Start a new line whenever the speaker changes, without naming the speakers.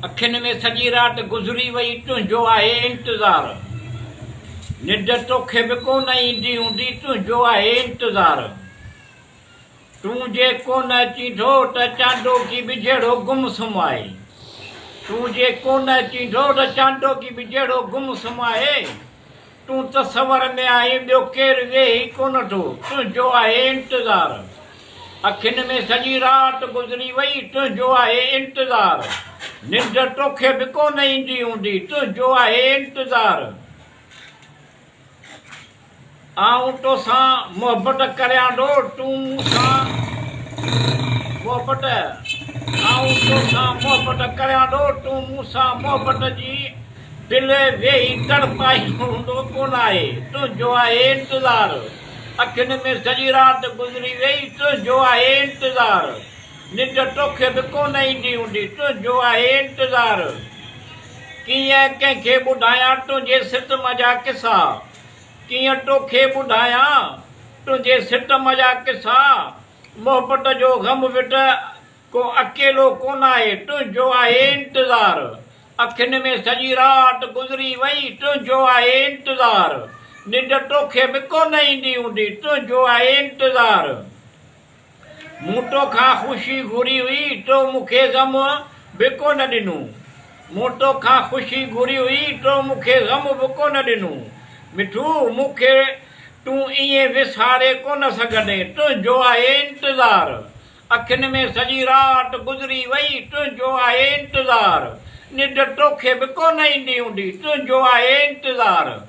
अखियुनि में सॼी राति गुज़री वई तुंहिंजो आहे इंतज़ार, निंड तोखे बि कोन ईंदी हूंदी तुंहिंजो आहे इंतज़ार। तूं जे कोन अचींदो त चांदो की बि जहिड़ो गुमसुम आहे, तूं जे कोन अचींदो त चांदो की बि जहिड़ो गुमसुम आहे। तूं तसवर में आई ॿियो केरु वेही कोन थो तुंहिंजो आहे इंतज़ार। अखियुनि में सॼी राति गुज़री वई तुंहिंजो आहे इंतज़ार, निंड तोखे बि कोन ईंदी हूंदी तुंहिंजो आहे इंतज़ार। आऊं तोसां मोहबत करियां थो तूं मूंसां मोहबत, आऊं तोसां मोहबत करियां थो तूं मूंसां मोहबत जी दिलि वेही तड़पाई हूंदो कोन आहे तुंहिंजो आहे इंतज़ार। अखियुनि में सॼी राति गुज़री वई तुंहिंजो आहे इंतज़ार, निंड तोखे बि कोन ईंदी हूंदी तुंहिंजो आहे इंतज़ार। कीअं कंहिंखे ॿुधायां तुंहिंजे सितम जा किसा, कीअं तोखे ॿुधायां तुंहिंजे सितम जा किसा। मोहबत जो ग़म विट को अकेलो कोन आहे तुंहिंजो आहे इंतज़ार। अखियुनि में सॼी राति गुज़री वई तुंहिंजो आहे इंतज़ार, निंड तोखे बि कोन ईंदी हूंदी तुंहिंजो आहे इंतज़ार। मूं तोखां ख़ुशी घुरी हुई तो मूंखे ग़म बि कोन ॾिनो, मूं तोखां ख़ुशी घुरी हुई तो मूंखे ग़म बि कोन ॾिनो। मिठू मूंखे तूं ईअं विसारे कोन सघंदे तुंहिंजो आहे इंतज़ार। अखियुनि में सॼी राति गुज़री वई तुंहिंजो आहे इंतज़ार, निंड तोखे बि कोन ईंदी हूंदी तुंहिंजो आहे इंतज़ार।